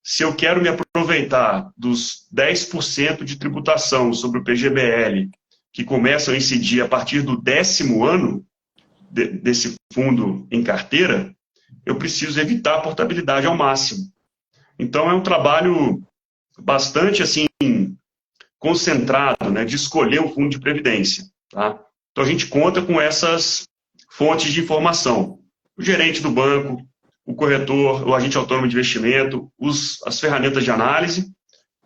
se eu quero me aproveitar dos 10% de tributação sobre o PGBL, que começam a incidir a partir do 10º ano desse fundo em carteira, eu preciso evitar a portabilidade ao máximo. Então, é um trabalho bastante assim concentrado, né, de escolher um fundo de previdência. Tá? Então, a gente conta com essas fontes de informação. O gerente do banco, o corretor, o agente autônomo de investimento, as ferramentas de análise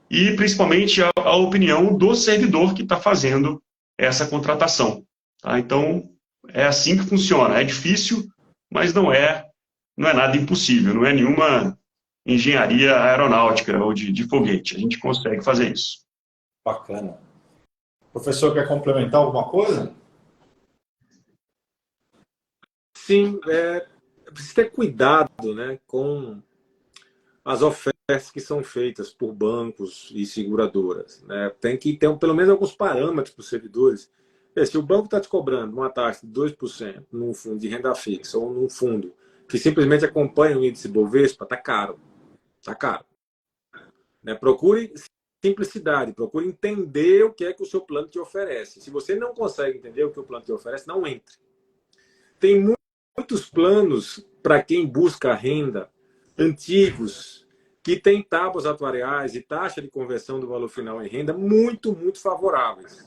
e, principalmente, a opinião do servidor que está fazendo essa contratação. Tá? Então, é assim que funciona. É difícil, mas não é nada impossível, não é nenhuma engenharia aeronáutica ou de foguete. A gente consegue fazer isso.
Bacana. O professor quer complementar alguma coisa?
Sim, precisa ter cuidado, né, com as ofertas que são feitas por bancos e seguradoras. Né? Tem que ter pelo menos alguns parâmetros para os servidores. Se o banco está te cobrando uma taxa de 2% num fundo de renda fixa ou num fundo que simplesmente acompanha o índice Bovespa, está caro. Está caro. Né? Procure simplicidade, procure entender o que é que o seu plano te oferece. Se você não consegue entender o que o plano te oferece, não entre. Tem muitos planos para quem busca renda, antigos, que têm tábuas atuariais e taxa de conversão do valor final em renda muito, muito favoráveis.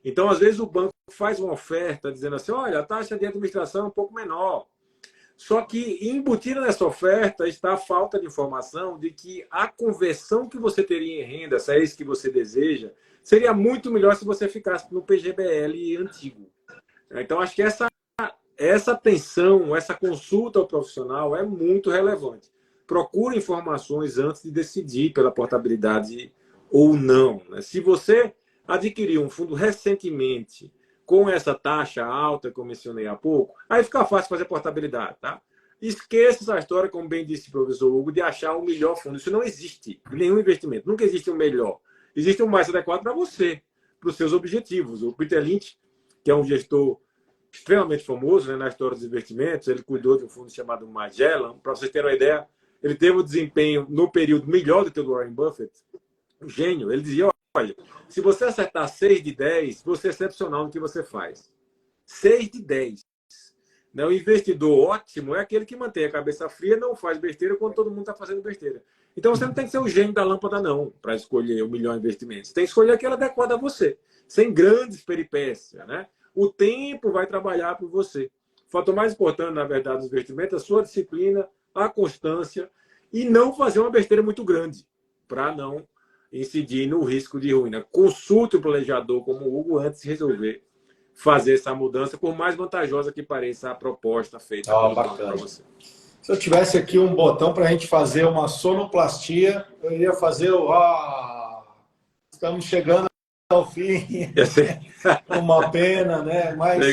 Então, às vezes, o banco faz uma oferta dizendo assim, olha, a taxa de administração é um pouco menor. Só que embutida nessa oferta está a falta de informação de que a conversão que você teria em renda, se é isso que você deseja, seria muito melhor se você ficasse no PGBL antigo. Então, acho que essa atenção, essa consulta ao profissional é muito relevante. Procure informações antes de decidir pela portabilidade ou não. Se você adquiriu um fundo recentemente com essa taxa alta que eu mencionei há pouco, aí fica fácil fazer portabilidade, tá? Esqueça essa história, como bem disse o professor Hugo, de achar o melhor fundo. Isso não existe em nenhum investimento. Nunca existe um melhor. Existe um mais adequado para você, para os seus objetivos. O Peter Lynch, que é um gestor extremamente famoso, né, na história dos investimentos, ele cuidou de um fundo chamado Magellan. Para vocês terem uma ideia, ele teve um desempenho no período melhor do que o do Warren Buffett. Um gênio. Ele dizia, olha, se você acertar 6 de 10, você é excepcional no que você faz. 6 de 10. Né? O investidor ótimo é aquele que mantém a cabeça fria, não faz besteira quando todo mundo está fazendo besteira. Então você não tem que ser o gênio da lâmpada, não, para escolher o melhor investimento. Você tem que escolher aquele adequado a você, sem grandes peripécias. Né? O tempo vai trabalhar por você. O fator mais importante, na verdade, do investimento é a sua disciplina, a constância e não fazer uma besteira muito grande, para não incidir no risco de ruína. Consulte o planejador como o Hugo antes de resolver fazer essa mudança, por mais vantajosa que pareça a proposta feita pelo banco para você.
Se eu tivesse aqui um botão para a gente fazer uma sonoplastia, eu iria fazer o... estamos chegando ao fim. Uma pena, né? Mas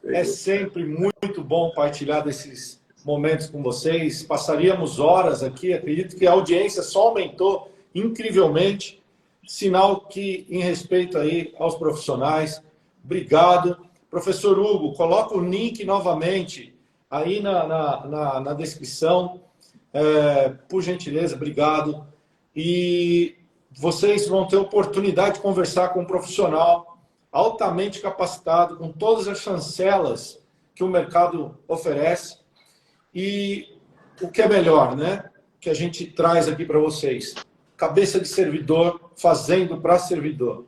é sempre muito bom partilhar desses momentos com vocês. Passaríamos horas aqui. Acredito que a audiência só aumentou incrivelmente. Sinal que, em respeito aí aos profissionais, obrigado. Professor Hugo, coloca o link novamente aí na descrição. Por gentileza, obrigado. E vocês vão ter oportunidade de conversar com um profissional altamente capacitado, com todas as chancelas que o mercado oferece. E o que é melhor, né? Que a gente traz aqui para vocês. Cabeça de servidor, fazendo para servidor.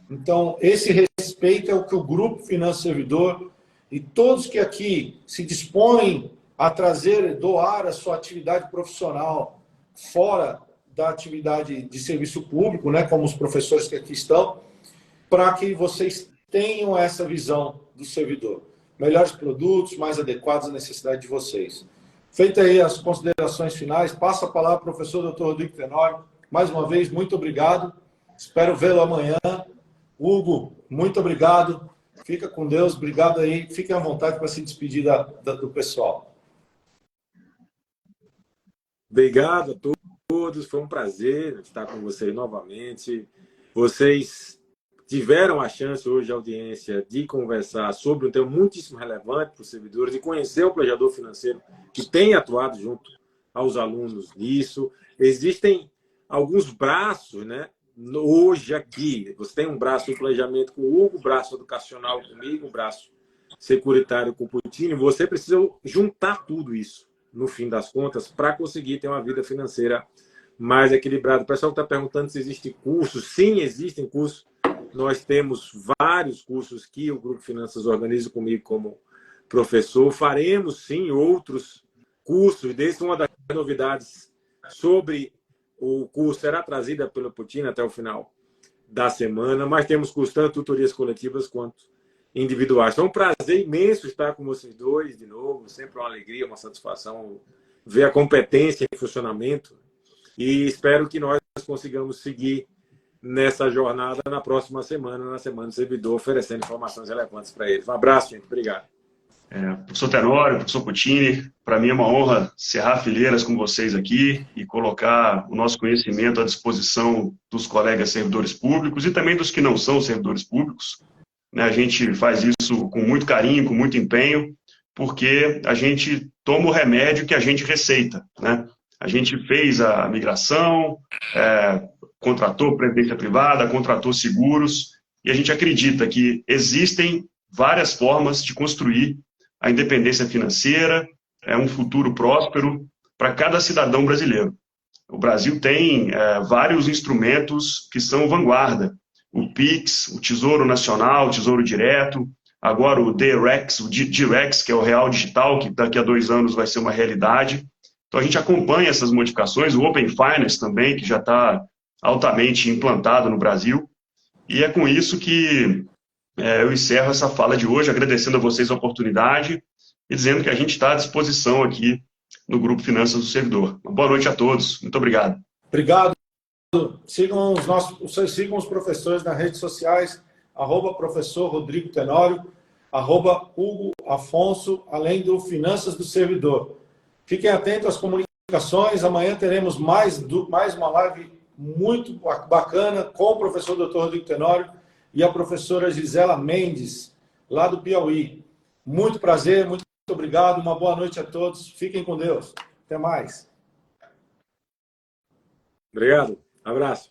Então, esse respeito é o que o Grupo Finanças Servidor e todos que aqui se dispõem a trazer, doar a sua atividade profissional fora da atividade de serviço público, né, como os professores que aqui estão, para que vocês tenham essa visão do servidor. Melhores produtos, mais adequados à necessidade de vocês. Feitas aí as considerações finais, passo a palavra ao professor Dr. Rodrigo Tenório. Mais uma vez, muito obrigado. Espero vê-lo amanhã. Hugo, muito obrigado. Fica com Deus. Obrigado aí. Fiquem à vontade para se despedir do pessoal.
Obrigado a todos. Foi um prazer estar com vocês novamente. Vocês tiveram a chance hoje, a audiência, de conversar sobre um tema muitíssimo relevante para os servidores, de conhecer o planejador financeiro que tem atuado junto aos alunos nisso. Existem alguns braços, né? Hoje aqui, você tem um braço de planejamento com o Hugo, braço educacional comigo, um braço securitário com o Putin. Você precisa juntar tudo isso, no fim das contas, para conseguir ter uma vida financeira mais equilibrada. O pessoal está perguntando se existem cursos. Sim, existem cursos. Nós temos vários cursos que o Grupo Finanças organiza comigo como professor. Faremos, sim, outros cursos. Desde uma das novidades sobre o curso será trazida pela Putin até o final da semana, mas temos cursos tanto tutorias coletivas quanto individuais. Então, é um prazer imenso estar com vocês dois de novo, sempre uma alegria, uma satisfação ver a competência em funcionamento e espero que nós consigamos seguir nessa jornada na próxima semana, na Semana do Servidor, oferecendo informações relevantes para eles. Um abraço, gente. Obrigado.
Professor Tenório, professor Putin, para mim é uma honra cerrar fileiras com vocês aqui e colocar o nosso conhecimento à disposição dos colegas servidores públicos e também dos que não são servidores públicos. A gente faz isso com muito carinho, com muito empenho, porque a gente toma o remédio que a gente receita. Né? A gente fez a migração, contratou previdência privada, contratou seguros, e a gente acredita que existem várias formas de construir a independência financeira, um futuro próspero para cada cidadão brasileiro. O Brasil tem vários instrumentos que são vanguarda. O PIX, o Tesouro Nacional, o Tesouro Direto, agora o DREX, o DIREX, que é o Real Digital, que daqui a 2 anos vai ser uma realidade. Então a gente acompanha essas modificações, o Open Finance também, que já está altamente implantado no Brasil. E é com isso que eu encerro essa fala de hoje, agradecendo a vocês a oportunidade e dizendo que a gente está à disposição aqui no Grupo Finanças do Servidor. Uma boa noite a todos. Muito obrigado.
Obrigado. Sigam os professores nas redes sociais, @professor Rodrigo Tenório, @Hugo Afonso, além do Finanças do Servidor. Fiquem atentos às comunicações. Amanhã teremos mais uma live muito bacana com o professor Dr. Rodrigo Tenório e a professora Gisela Mendes, lá do Piauí. Muito prazer, muito obrigado, uma boa noite a todos. Fiquem com Deus. Até mais.
Obrigado. Abraço.